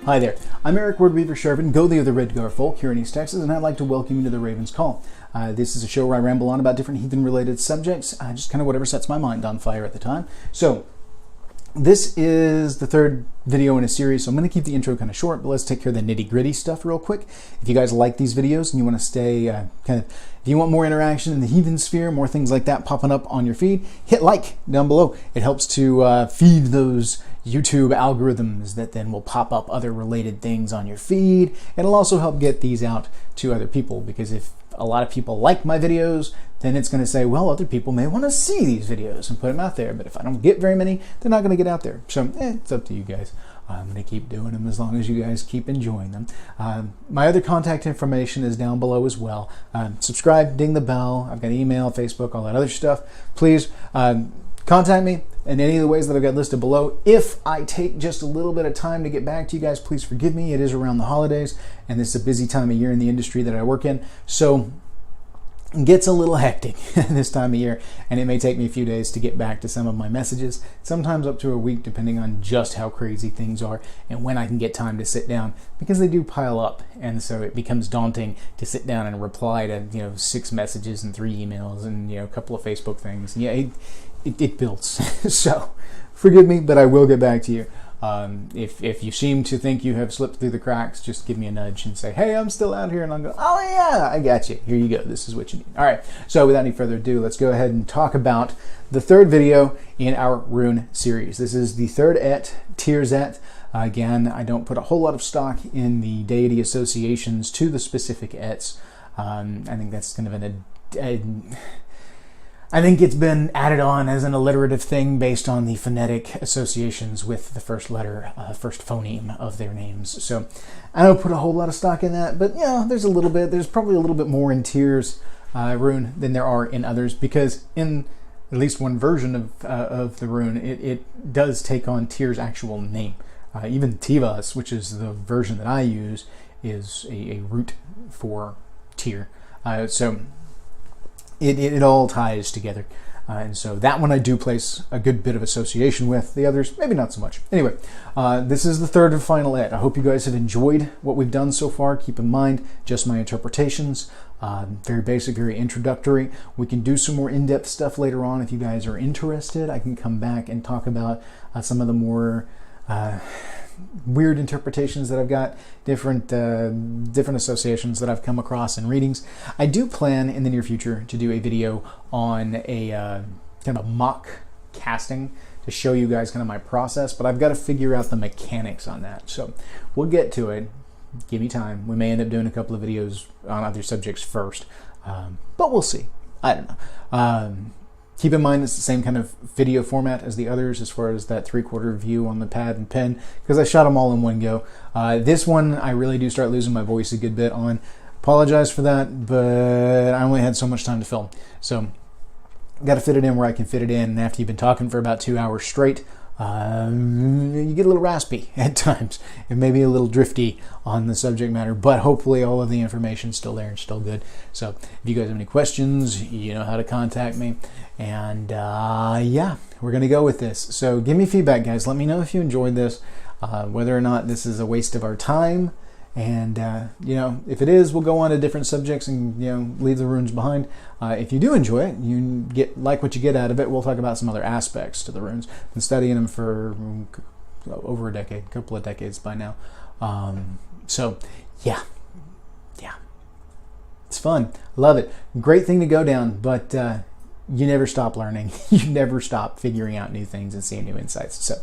Hi there, I'm Eric Wordweaver Sjerven, Go the Red Gar Folk here in East Texas, and I'd like to welcome you to the Raven's Call. This is a show where I ramble on about different heathen-related subjects, just kind of whatever sets my mind on fire at the time. So, this is the third video in a series, so I'm going to keep the intro kind of short, but let's take care of the nitty-gritty stuff real quick. If you guys like these videos and you want to stay if you want more interaction in the heathen sphere, more things like that popping up on your feed, hit like down below. It helps to feed those YouTube algorithms that then will pop up other related things on your feed. It'll also help get these out to other people, because if a lot of people like my videos, then it's going to say, well, other people may want to see these videos and put them out there. But if I don't get very many, they're not going to get out there. So it's up to you guys. I'm going to keep doing them as long as you guys keep enjoying them. My other contact information is down below as well. Subscribe, ding the bell. I've got email, Facebook, all that other stuff. Please contact me in any of the ways that I've got listed below. If I take just a little bit of time to get back to you guys, please forgive me. It is around the holidays, and this is a busy time of year in the industry that I work in. So it gets a little hectic this time of year, and it may take me a few days to get back to some of my messages, sometimes up to a week, depending on just how crazy things are and when I can get time to sit down, because they do pile up, and so it becomes daunting to sit down and reply to 6 messages and 3 emails and a couple of Facebook things. Yeah, it builds. So forgive me, but I will get back to you. If you seem to think you have slipped through the cracks, just give me a nudge and say, hey, I'm still out here, and I'll go, oh yeah, I got you. Here you go. This is what you need. All right. So without any further ado, let's go ahead and talk about the third video in our rune series. This is the third Aett, Teiwaz. Again, I don't put a whole lot of stock in the deity associations to the specific Aetts. I think that's kind of I think it's been added on as an alliterative thing based on the phonetic associations with the first letter, first phoneme of their names. So I don't put a whole lot of stock in that, but there's a little bit. There's probably a little bit more in Teiwaz rune than there are in others, because in at least one version of the rune, it does take on Teiwaz's actual name. Even Teiwaz, which is the version that I use, is a root for Tyr. So it all ties together. And so that one I do place a good bit of association with. The others, maybe not so much. Anyway, this is the third and final Aett. I hope you guys have enjoyed what we've done so far. Keep in mind, just my interpretations. Very basic, very introductory. We can do some more in-depth stuff later on if you guys are interested. I can come back and talk about some of the more weird interpretations that I've got, different associations that I've come across in readings. I do plan in the near future to do a video on a kind of a mock casting to show you guys kind of my process, but I've got to figure out the mechanics on that. So we'll get to it. Give me time. We may end up doing a couple of videos on other subjects first, but we'll see. I don't know. Keep in mind it's the same kind of video format as the others as far as that 3/4 view on the pad and pen, because I shot them all in one go. This one I really do start losing my voice a good bit on. Apologize for that, but I only had so much time to film. So got to fit it in where I can fit it in. And after you've been talking for about 2 hours straight, you get a little raspy at times. It may be a little drifty on the subject matter, but hopefully all of the information's still there and still good. So if you guys have any questions, you know how to contact me. And yeah, we're going to go with this. So give me feedback, guys. Let me know if you enjoyed this, whether or not this is a waste of our time. And if it is, we'll go on to different subjects and leave the runes behind. If you do enjoy it, you like what you get out of it, we'll talk about some other aspects to the runes. Been studying them for over a decade, a couple of decades by now. So yeah, it's fun. Love it. Great thing to go down, but you never stop learning. You never stop figuring out new things and seeing new insights. So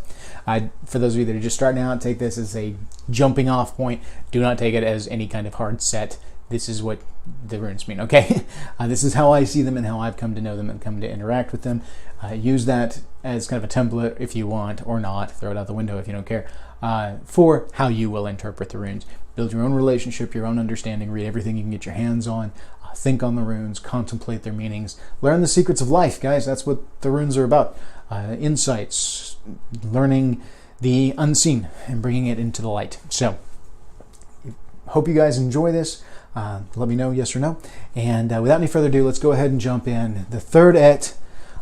for those of you that are just starting out, take this as a jumping off point. Do not take it as any kind of hard set. This is what the runes mean, okay? This is how I see them and how I've come to know them and come to interact with them. Use that as kind of a template if you want, or not. Throw it out the window if you don't care, for how you will interpret the runes. Build your own relationship, your own understanding, read everything you can get your hands on. Think on the runes, contemplate their meanings, learn the secrets of life, guys. That's what the runes are about. Insights, learning the unseen and bringing it into the light. So, hope you guys enjoy this. Let me know, yes or no. And without any further ado, let's go ahead and jump in. The third Aett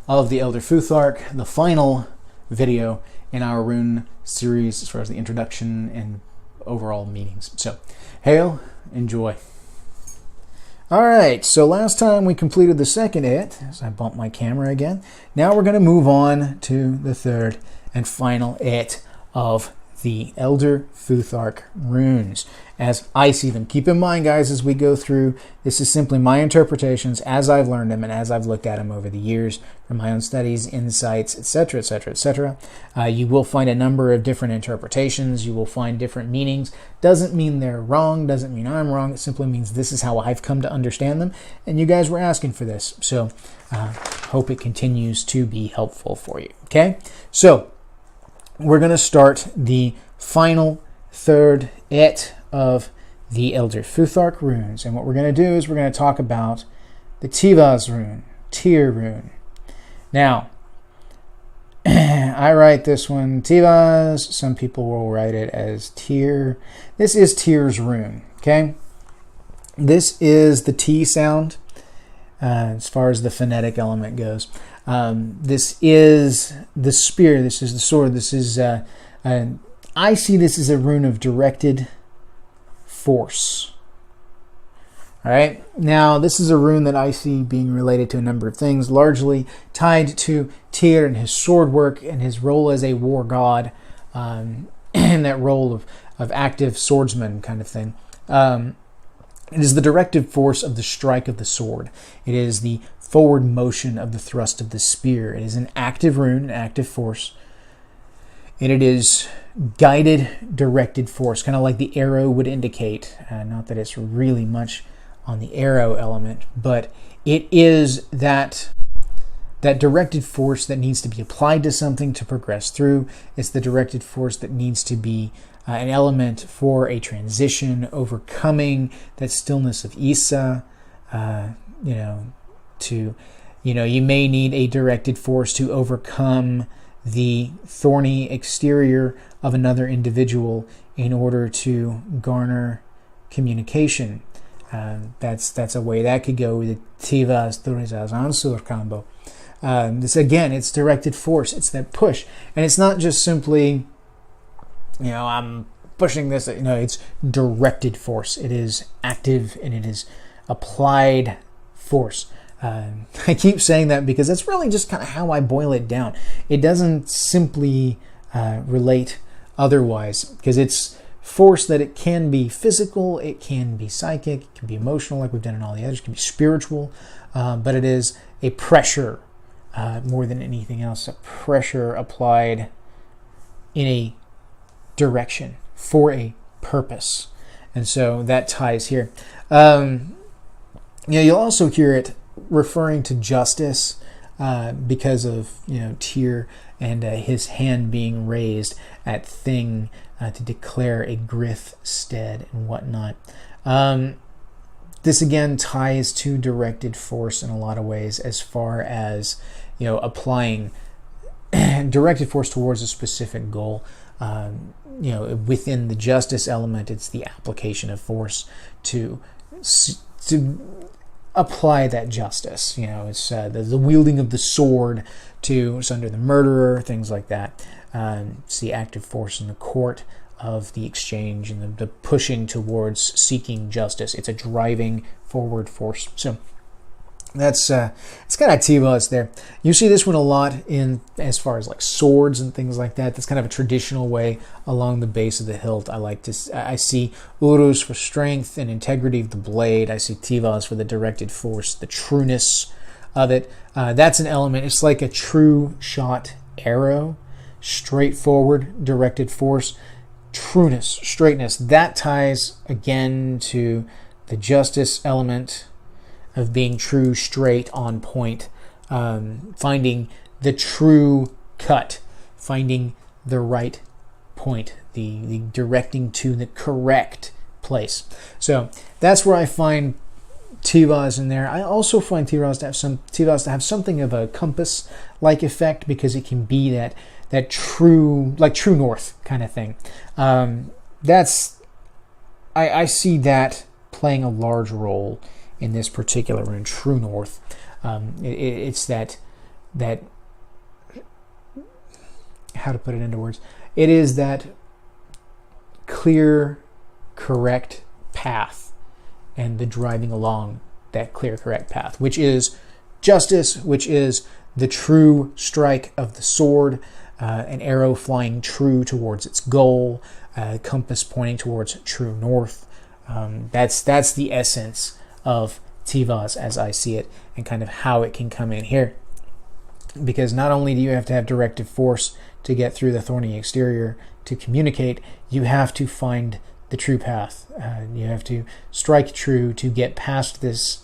of the Elder Futhark, the final video in our rune series as far as the introduction and overall meanings. So, hail, enjoy. All right, so last time we completed the second Aett, as I bump my camera again. Now we're going to move on to the third and final Aett of the Elder Futhark Runes, as I see them. Keep in mind, guys, as we go through, this is simply my interpretations as I've learned them and as I've looked at them over the years from my own studies, insights, etc., etc., etc. You will find a number of different interpretations. You will find different meanings. Doesn't mean they're wrong. Doesn't mean I'm wrong. It simply means this is how I've come to understand them. And you guys were asking for this. So hope it continues to be helpful for you. Okay? So we're going to start the final third Aett of the Elder Futhark Runes. And what we're going to do is we're going to talk about the Teiwaz rune, Tyr rune. Now, I write this one Teiwaz. Some people will write it as Tyr. This is Tyr's rune, okay? This is the T sound as far as the phonetic element goes. This is the spear. This is the sword. This is, I see this as a rune of directed force. All right. Now, this is a rune that I see being related to a number of things, largely tied to Tyr and his sword work and his role as a war god, and that role of active swordsman kind of thing. It is the directive force of the strike of the sword. It is the forward motion of the thrust of the spear. It is an active rune, an active force. And it is guided, directed force, kind of like the arrow would indicate. Not that it's really much on the arrow element, but it is that directed force that needs to be applied to something to progress through. It's the directed force that needs to be an element for a transition, overcoming that stillness of Isa. You may need a directed force to overcome the thorny exterior of another individual in order to garner communication. That's a way that could go with the Teiwaz Thurizaz Ansur combo. This again, it's directed force. It's that push, and it's not just simply, I'm pushing this. No, it's directed force. It is active and it is applied force. I keep saying that because that's really just kind of how I boil it down. It doesn't simply relate otherwise, because it's force that it can be physical, it can be psychic, it can be emotional like we've done in all the others, it can be spiritual, but it is a pressure more than anything else, a pressure applied in a direction for a purpose. And so that ties here. You'll also hear it referring to justice because of Tyr and his hand being raised at Thing to declare a grith stead and whatnot. This again ties to directed force in a lot of ways, as far as applying directed force towards a specific goal. Within the justice element, it's the application of force to apply that justice. It's the wielding of the sword to sunder the murderer, things like that. It's the active force in the court of the exchange and the pushing towards seeking justice. It's a driving forward force. So that's it's kind of Teiwaz there. You see this one a lot in as far as like swords and things like that. That's kind of a traditional way along the base of the hilt. I see Uruz for strength and integrity of the blade. I see Teiwaz for the directed force, the trueness of it. That's an element. It's like a true shot arrow, straightforward, directed force, trueness, straightness. That ties again to the justice element of being true, straight, on point, finding the true cut, finding the right point, the directing to the correct place. So that's where I find Teiwaz in there. I also find Teiwaz to have something of a compass-like effect, because it can be that true, like true north kind of thing. I see that playing a large role in this particular rune, true north. It's that how to put it into words. It is that clear, correct path and the driving along that clear, correct path, which is justice, which is the true strike of the sword, an arrow flying true towards its goal, compass pointing towards true north. That's the essence of Teiwaz as I see it, and kind of how it can come in here. Because not only do you have to have directive force to get through the thorny exterior to communicate, you have to find the true path. You have to strike true to get past this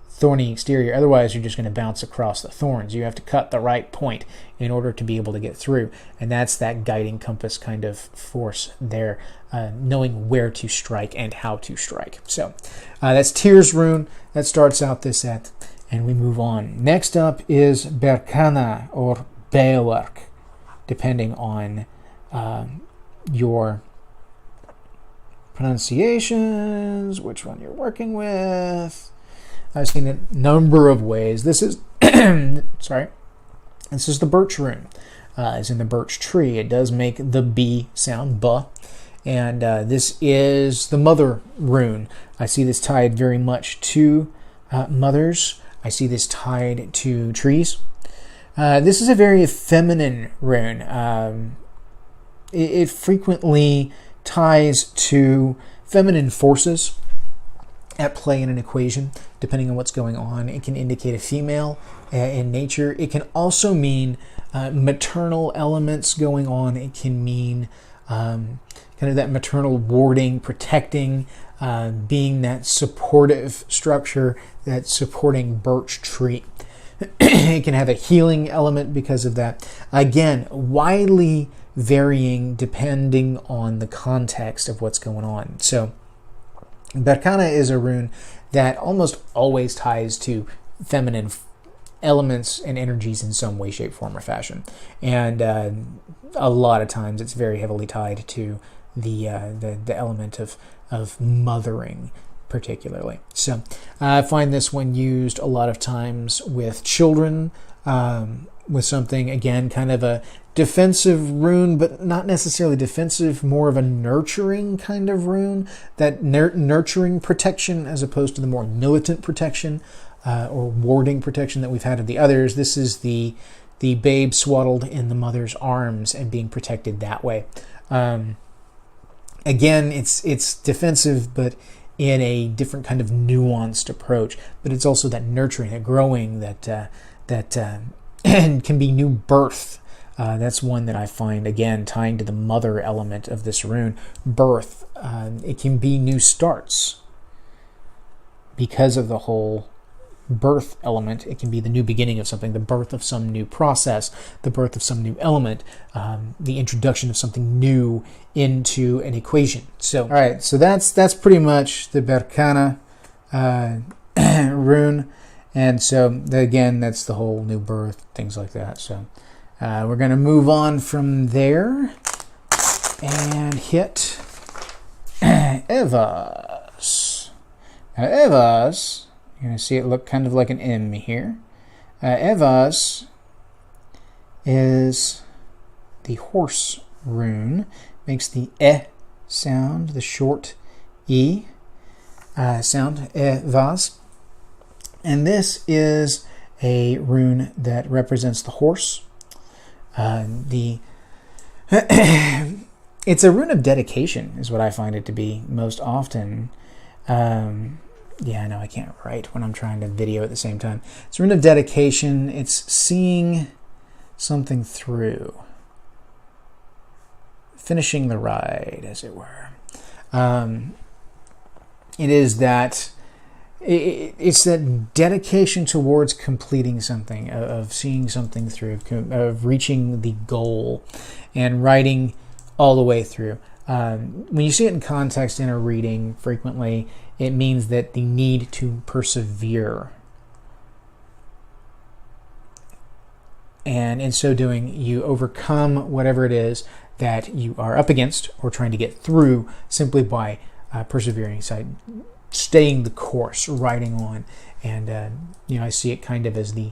thorny exterior. Otherwise, you're just going to bounce across the thorns. You have to cut the right point in order to be able to get through. And that's that guiding compass kind of force there, knowing where to strike and how to strike. So that's Tyr's rune. That starts out this set, and we move on. Next up is Berkana, or Beork, depending on your pronunciations, which one you're working with. I've seen it a number of ways. This is, sorry, this is the birch rune. It's in the birch tree. It does make the B sound, buh. And this is the mother rune. I see this tied very much to mothers. I see this tied to trees. This is a very feminine rune. It frequently ties to feminine forces at play in an equation, depending on what's going on. It can indicate a female in nature. It can also mean maternal elements going on. It can mean kind of that maternal warding, protecting, being that supportive structure, that supporting birch tree. It can have a healing element because of that. Again, widely varying depending on the context of what's going on. So Berkana is a rune that almost always ties to feminine elements and energies in some way, shape, form, or fashion. And a lot of times it's very heavily tied to the element of mothering, particularly. So I find this one used a lot of times with children, with something, again, kind of a defensive rune, but not necessarily defensive, more of a nurturing kind of rune, that nurturing protection as opposed to the more militant protection or warding protection that we've had of the others. This is the babe swaddled in the mother's arms and being protected that way. Again, it's defensive, but in a different kind of nuanced approach. But it's also that nurturing, that growing, that can be new birth. That's one that I find, again, tying to the mother element of this rune. Birth. It can be new starts. Because of the whole birth element, it can be the new beginning of something, the birth of some new process, the birth of some new element, the introduction of something new into an equation. So, all right, so that's pretty much the Berkana rune. And so, again, that's the whole new birth, things like that. So we're going to move on from there and hit Ehwaz. Now, Ehwaz, you're going to see it look kind of like an M here. Ehwaz is the horse rune. Makes the sound, the short E sound, Ehwaz. And this is a rune that represents the horse. It's a rune of dedication, is what I find it to be most often. Yeah, I know I can't write when I'm trying to video at the same time. It's a rune of dedication. It's seeing something through. Finishing the ride, as it were. It is that... It's that dedication towards completing something, of seeing something through, of reaching the goal and riding all the way through. When you see it in context in a reading, frequently it means that the need to persevere. And in so doing, you overcome whatever it is that you are up against or trying to get through simply by persevering, staying the course, riding on. And I see it kind of as the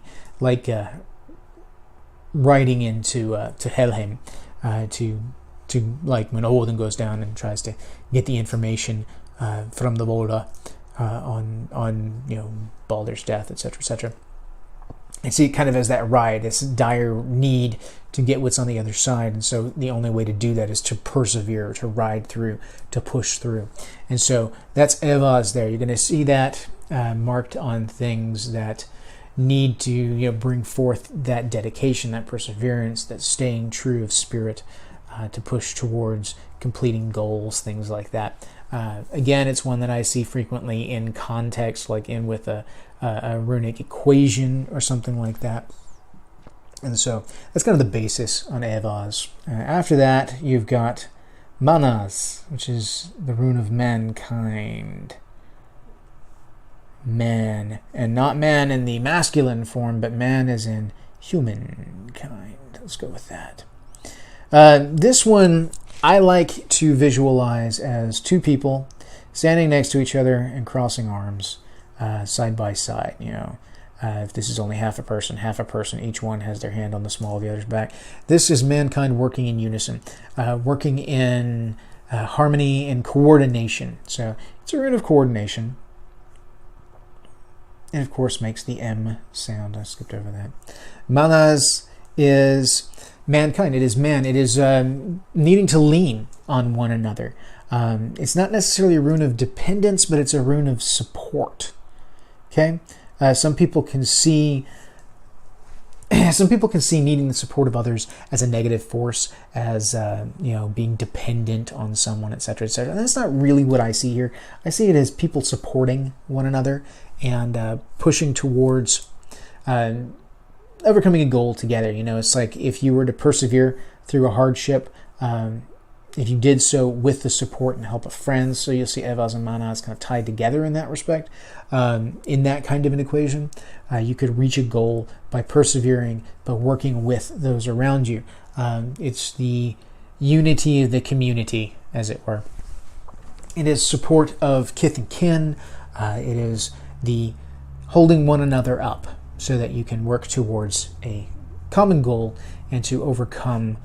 riding into to Helheim, to to, like when Odin goes down and tries to get the information from the Volda on Baldur's death, etc., etc. I see it kind of as that ride, this dire need to get what's on the other side, and so the only way to do that is to persevere, to ride through, to push through. And so that's Ehwaz there. You're going to see that marked on things that need to bring forth that dedication, that perseverance, that staying true of spirit, to push towards completing goals, things like that. Again, it's one that I see frequently in context, like in with a runic equation or something like that. And so that's kind of the basis on Ehwaz. After that, you've got Mannaz, which is the rune of mankind. Man, and not man in the masculine form, but man as in humankind. Let's go with that. This one I like to visualize as two people standing next to each other and crossing arms side by side. If this is only half a person, each one has their hand on the small of the other's back. This is mankind working in unison, working in harmony and coordination. So it's a rune of coordination. And of course makes the M sound. I skipped over that. Mannaz is mankind. It is man. It is needing to lean on one another. It's not necessarily a rune of dependence, but it's a rune of support. Okay? Some people can see needing the support of others as a negative force, as being dependent on someone, etc., etc. And that's not really what I see here. I see it as people supporting one another and pushing towards overcoming a goal together. It's like if you were to persevere through a hardship, if you did so with the support and help of friends. So you'll see Ehwaz and Mannaz kind of tied together in that respect. In that kind of an equation, you could reach a goal by persevering, but working with those around you. It's the unity of the community, as it were. It is support of kith and kin. It is the holding one another up so that you can work towards a common goal and to overcome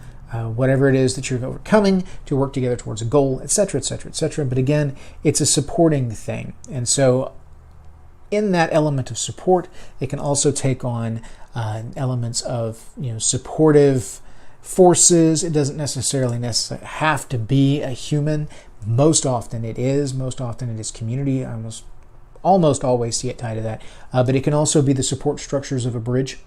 whatever it is that you're overcoming, to work together towards a goal, etc., etc., etc. But again, it's a supporting thing. And so in that element of support, it can also take on elements of supportive forces. It doesn't necessarily have to be a human. Most often it is. Most often it is community. I almost always see it tied to that. But it can also be the support structures of a bridge,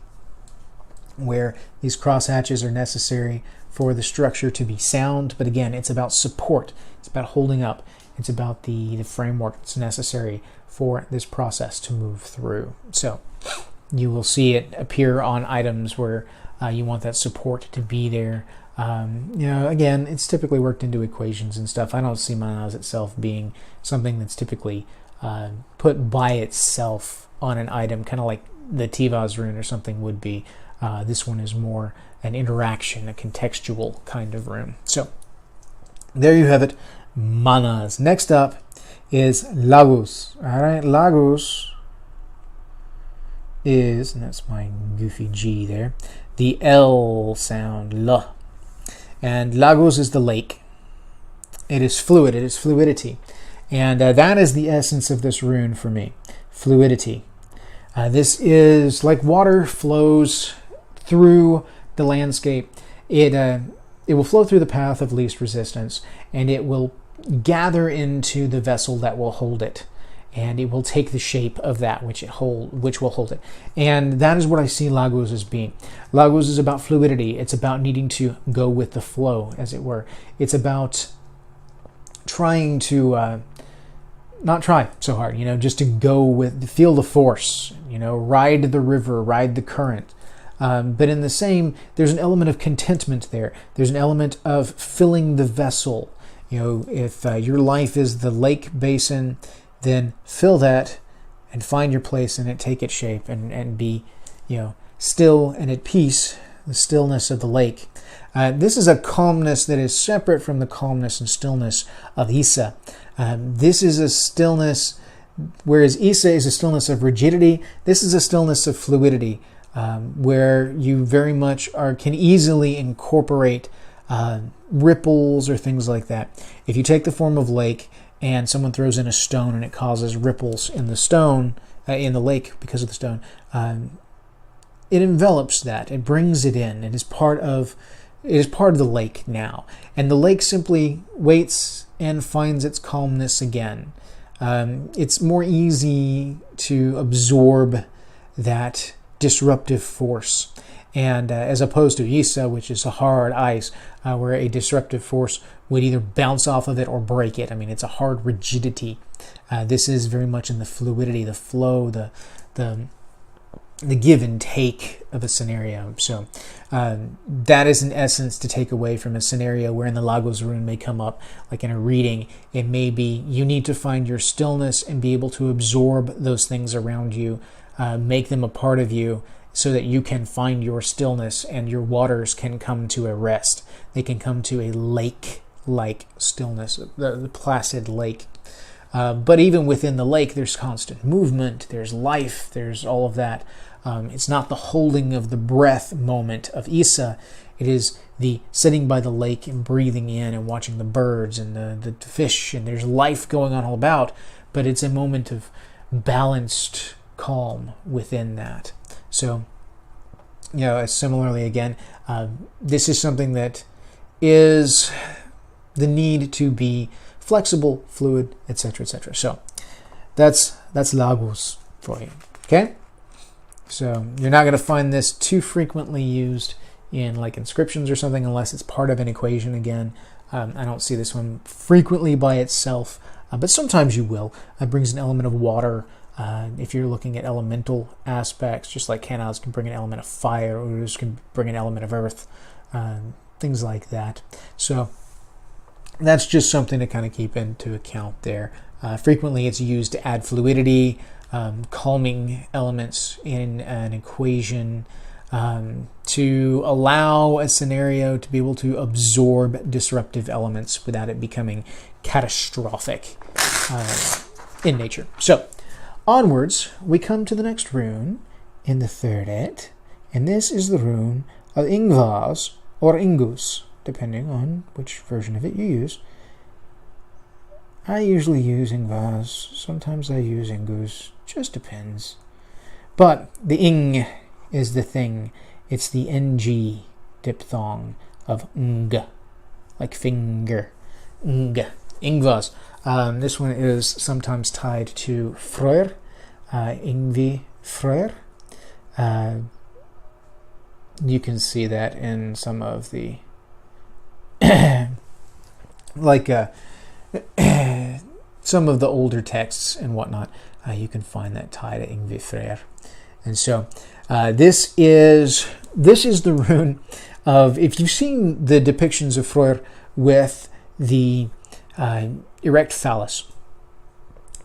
where these crosshatches are necessary for the structure to be sound. But again, it's about support. It's about holding up. It's about the framework that's necessary for this process to move through. So you will see it appear on items where you want that support to be there. Again, it's typically worked into equations and stuff. I don't see Mannaz itself being something that's typically put by itself on an item, kind of like the Teiwaz rune or something would be. This one is more an interaction, a contextual kind of rune. So there you have it, Mannaz. Next up is Laguz. All right, Laguz is, and that's my goofy G there, the L sound, L. And Laguz is the lake. It is fluid, it is fluidity. And that is the essence of this rune for me, fluidity. This is like water flows through the landscape. It will flow through the path of least resistance, and it will gather into the vessel that will hold it, and it will take the shape of that which will hold it. And that is what I see Laguz as being. Laguz is about fluidity. It's about needing to go with the flow, as it were. It's about trying to not try so hard, just to go with, feel the force, ride the river, ride the current. But in the same, there's an element of contentment there. There's an element of filling the vessel. If your life is the lake basin, then fill that and find your place in it, take its shape, and be, still and at peace, the stillness of the lake. This is a calmness that is separate from the calmness and stillness of Isa. This is a stillness, whereas Isa is a stillness of rigidity, this is a stillness of fluidity, where you very much can easily incorporate ripples or things like that. If you take the form of lake and someone throws in a stone and it causes ripples in the stone, in the lake because of the stone, it envelops that. It brings it in. It is part of the lake now. And the lake simply waits and finds its calmness again. It's more easy to absorb that disruptive force. And as opposed to Issa, which is a hard ice, where a disruptive force would either bounce off of it or break it. I mean, it's a hard rigidity. This is very much in the fluidity, the flow, the give and take of a scenario. So that is in essence to take away from a scenario wherein the Laguz rune may come up, like in a reading. It may be you need to find your stillness and be able to absorb those things around you, make them a part of you, so that you can find your stillness and your waters can come to a rest. They can come to a lake-like stillness, the placid lake. But even within the lake, there's constant movement, there's life, there's all of that. It's not the holding of the breath moment of Issa. It is the sitting by the lake and breathing in and watching the birds and the fish, and there's life going on all about, but it's a moment of balanced calm within that. So, similarly again, this is something that is the need to be flexible, fluid, etc., etc. So, that's Laguz for you. Okay? So, you're not going to find this too frequently used in like inscriptions or something unless it's part of an equation again. I don't see this one frequently by itself, but sometimes you will. It brings an element of water. If you're looking at elemental aspects, just like Mannaz can bring an element of fire, or Uruz can bring an element of earth, things like that. So that's just something to kind of keep into account there. Frequently it's used to add fluidity, calming elements in an equation, to allow a scenario to be able to absorb disruptive elements without it becoming catastrophic in nature. So onwards, we come to the next rune in the third Aett, and this is the rune of Ingwaz or Ingwaz, depending on which version of it you use. I usually use Ingwaz, sometimes I use Ingwaz, just depends. But the ing is the thing. It's the ng diphthong of ng, like finger. Ng. Ingwaz. This one is sometimes tied to frøer, Ingvi frøer. You can see that in some of the some of the older texts and whatnot. You can find that tied to Ingvi frøer. And so this is the rune of, if you've seen the depictions of frøer with the erect phallus,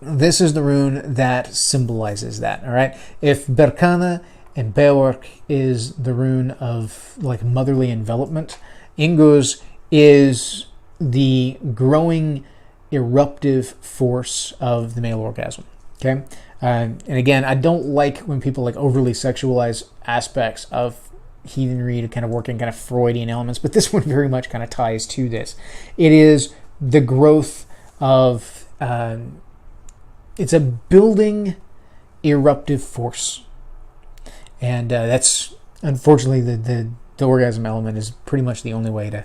this is the rune that symbolizes that. All right, if Berkana and Beork is the rune of like motherly envelopment, Ingwaz is the growing eruptive force of the male orgasm. Okay, and again, I don't like when people like overly sexualize aspects of heathenry to kind of work in kind of Freudian elements, but this one very much kind of ties to this. It is the growth of it's a building eruptive force, and that's unfortunately the orgasm element is pretty much the only way to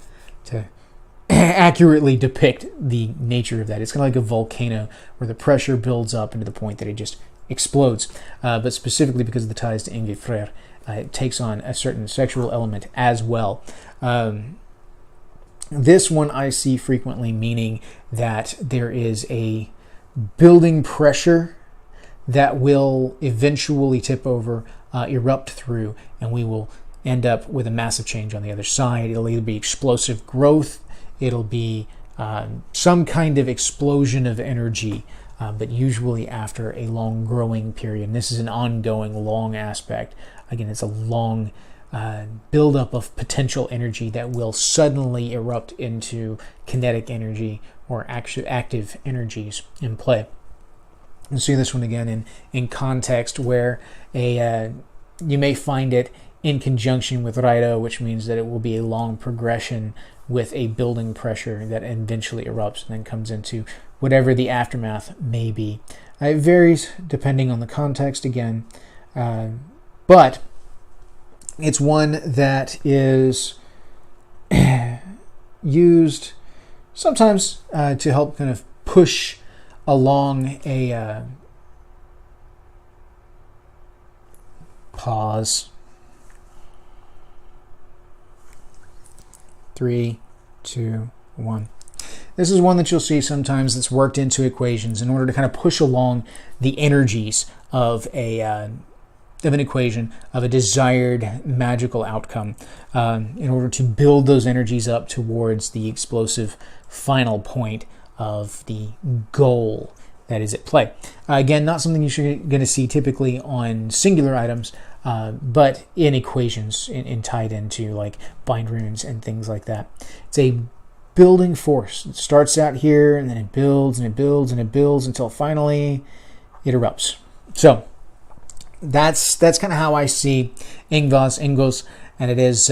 accurately depict the nature of that. It's kind of like a volcano where the pressure builds up into the point that it just explodes, but specifically because of the ties to Ingvi frøer, it takes on a certain sexual element as well. This one I see frequently meaning that there is a building pressure that will eventually tip over, erupt through, and we will end up with a massive change on the other side. It'll either be explosive growth, it'll be some kind of explosion of energy, but usually after a long growing period. And this is an ongoing long aspect. Again, it's a long buildup of potential energy that will suddenly erupt into kinetic energy or active energies in play. You see this one again in context where you may find it in conjunction with Raido, which means that it will be a long progression with a building pressure that eventually erupts and then comes into whatever the aftermath may be. It varies depending on the context again, but it's one that is used sometimes to help kind of push along a pause. 3, 2, 1. This is one that you'll see sometimes that's worked into equations in order to kind of push along the energies of an equation, of a desired magical outcome, in order to build those energies up towards the explosive final point of the goal that is at play. Again, not something you're going to see typically on singular items, but in equations, in tied into like bind runes and things like that. It's a building force. It starts out here, and then it builds and it builds and it builds until finally it erupts. So that's kind of how I see Ingwaz, and it is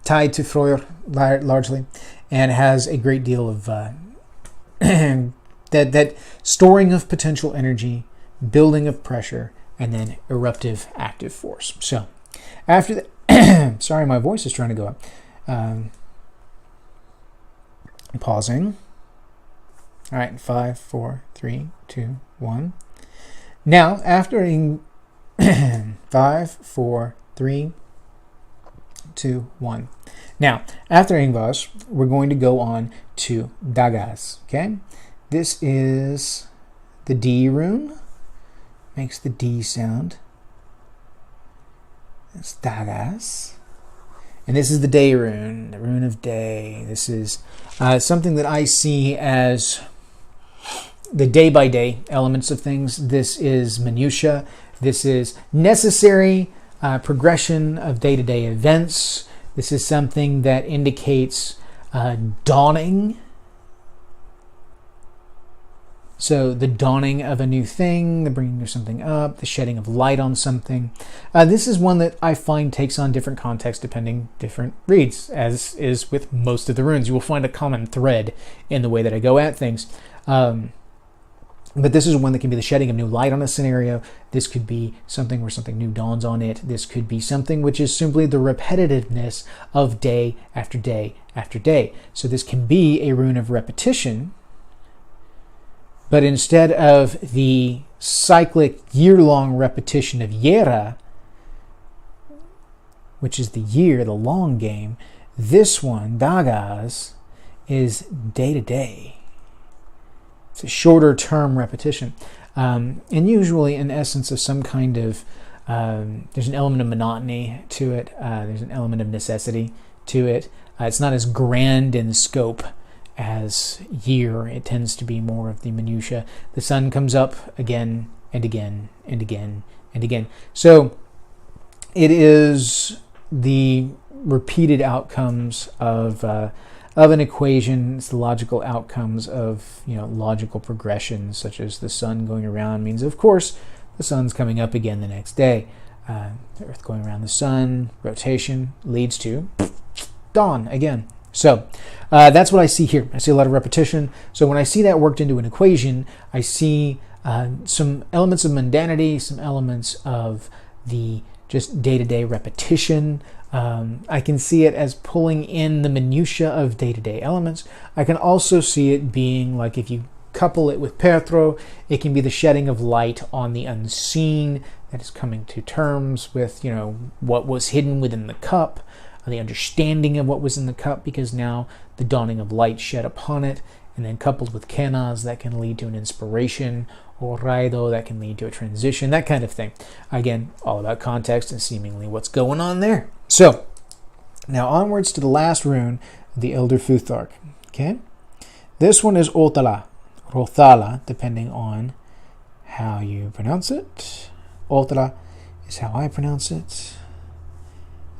tied to Freyr largely, and has a great deal of that storing of potential energy, building of pressure, and then eruptive active force. So after that, sorry, my voice is trying to go up. Pausing. All right, 5, 4, 3, 2, 1. Now, after 5, 4, 3, 2, 1. Now, after Ingwaz, we're going to go on to Dagaz. Okay, this is the D rune. Makes the D sound. It's Dagaz. And this is the day rune, the rune of day. This is something that I see as the day-by-day elements of things. This is minutia. This is necessary progression of day-to-day events. This is something that indicates dawning. So the dawning of a new thing, the bringing of something up, the shedding of light on something. This is one that I find takes on different context depending different reads, as is with most of the runes. You will find a common thread in the way that I go at things. But this is one that can be the shedding of new light on a scenario. This could be something where something new dawns on it. This could be something which is simply the repetitiveness of day after day after day. So this can be a rune of repetition, but instead of the cyclic year-long repetition of Yera, which is the year, the long game, this one, Dagaz, is day-to-day. It's a shorter-term repetition. And usually, in essence, of some kind of... there's an element of monotony to it. There's an element of necessity to it. It's not as grand in scope as year. It tends to be more of the minutia. The sun comes up again and again and again and again. So it is the repeated outcomes of an equation. It's the logical outcomes of logical progressions, such as the sun going around means, of course, the sun's coming up again the next day. The Earth going around the sun, rotation leads to dawn again. So that's what I see here. I see a lot of repetition. So when I see that worked into an equation, I see some elements of mundanity, some elements of the just day-to-day repetition. I can see it as pulling in the minutia of day-to-day elements. I can also see it being like, if you couple it with Perthro, it can be the shedding of light on the unseen that is coming to terms with, what was hidden within the cup, the understanding of what was in the cup, because now the dawning of light shed upon it, and then coupled with Kenaz, that can lead to an inspiration, or Raido, that can lead to a transition, that kind of thing. Again, all about context and seemingly what's going on there. So, now onwards to the last rune, the Elder Futhark. Okay? This one is Othala, or Othala, depending on how you pronounce it. Othala is how I pronounce it.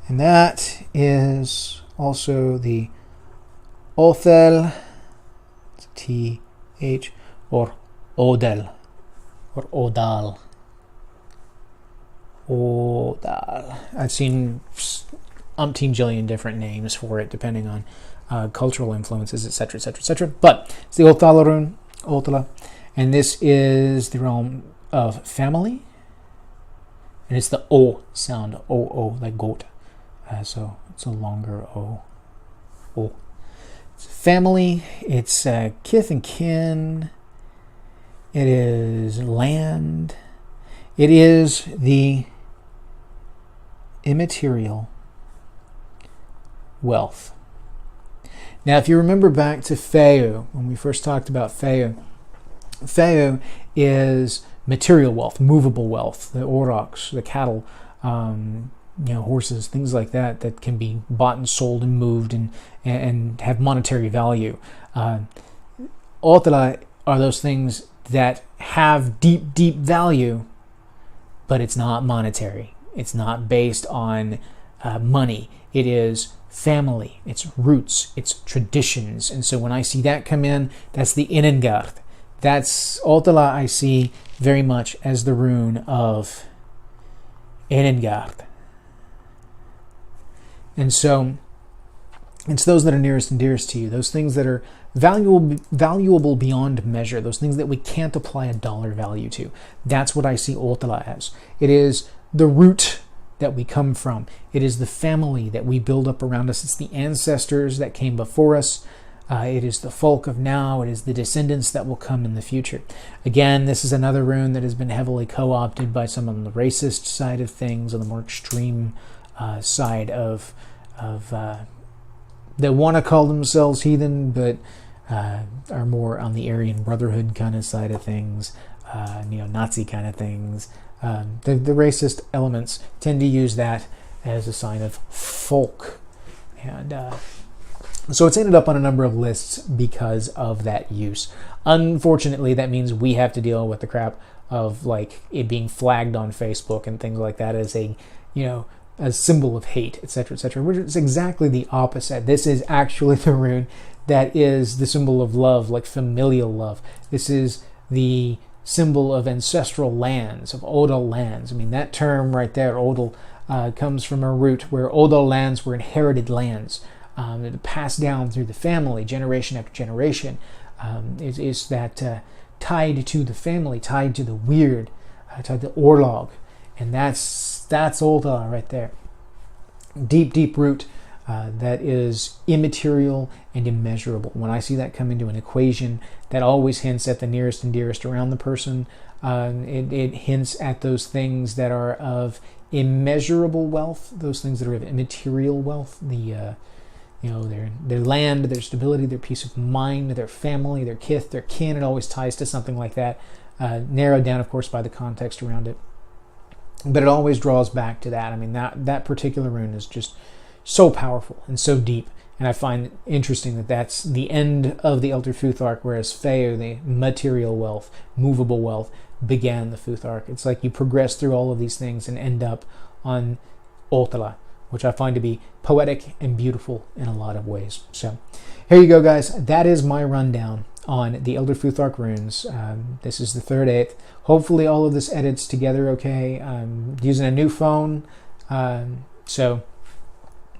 And that is also the Othel, T-H, or Odel, or Odal. I've seen umpteen jillion different names for it, depending on cultural influences, etc., etc., etc. But it's the Othala rune, Othala, and this is the realm of family, and it's the O sound, O, like goat. So it's a longer O. It's family, it's kith and kin, it is land, it is the immaterial wealth. Now, if you remember back to Feu, when we first talked about Feu is material wealth, movable wealth, the aurochs, the cattle, horses, things like that, that can be bought and sold and moved and have monetary value. Othala are those things that have deep, deep value, but it's not monetary. It's not based on money. It is family, it's roots, it's traditions. And so when I see that come in, that's the Inengard. That's Othala I see very much as the rune of Inengard. And so it's those that are nearest and dearest to you, those things that are valuable beyond measure, those things that we can't apply a dollar value to. That's what I see Othala as. It is the root that we come from. It is the family that we build up around us. It's the ancestors that came before us. It is the folk of now. It is the descendants that will come in the future. Again, this is another rune that has been heavily co-opted by some on the racist side of things, on the more extreme side of they want to call themselves heathen, but are more on the Aryan Brotherhood kind of side of things, neo-Nazi kind of things. The racist elements tend to use that as a sign of folk. And so it's ended up on a number of lists because of that use. Unfortunately, that means we have to deal with the crap of like it being flagged on Facebook and things like that as a symbol of hate, etc., etc., which is exactly the opposite. This is actually the rune that is the symbol of love, like familial love. This is the symbol of ancestral lands, of Odal lands. I mean, that term right there, Odal, comes from a root where Odal lands were inherited lands, passed down through the family, generation after generation. Is that tied to the family, tied to the weird, tied to Orlog, and that's Othala right there. Deep, deep root that is immaterial and immeasurable. When I see that come into an equation, that always hints at the nearest and dearest around the person. It hints at those things that are of immeasurable wealth, those things that are of immaterial wealth, their land, their stability, their peace of mind, their family, their kith, their kin. It always ties to something like that, narrowed down, of course, by the context around it. But it always draws back to that. I mean, that particular rune is just so powerful and so deep. And I find it interesting that that's the end of the Elder Futhark, whereas Feu, the material wealth, movable wealth, began the Futhark. It's like you progress through all of these things and end up on Othala, which I find to be poetic and beautiful in a lot of ways. So here you go, guys. That is my rundown on the Elder Futhark runes. This is the third Aett. Hopefully all of this edits together okay. I'm using a new phone, so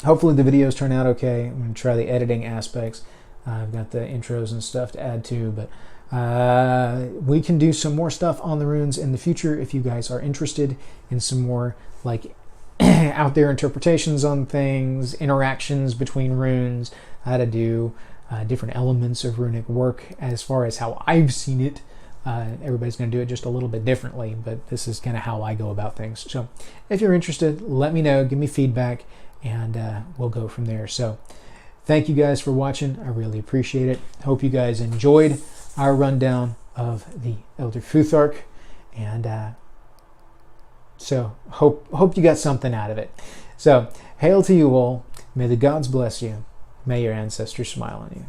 hopefully the videos turn out okay. I'm going to try the editing aspects. I've got the intros and stuff to add to, but we can do some more stuff on the runes in the future if you guys are interested in some more like out there interpretations on things, interactions between runes, how to do different elements of runic work as far as how I've seen it. Everybody's going to do it just a little bit differently, but this is kind of how I go about things. So if you're interested, let me know, give me feedback, and we'll go from there. So thank you guys for watching. I really appreciate it. Hope you guys enjoyed our rundown of the Elder Futhark, and so hope you got something out of it. So hail to you all. May the gods bless you. May your ancestors smile on you.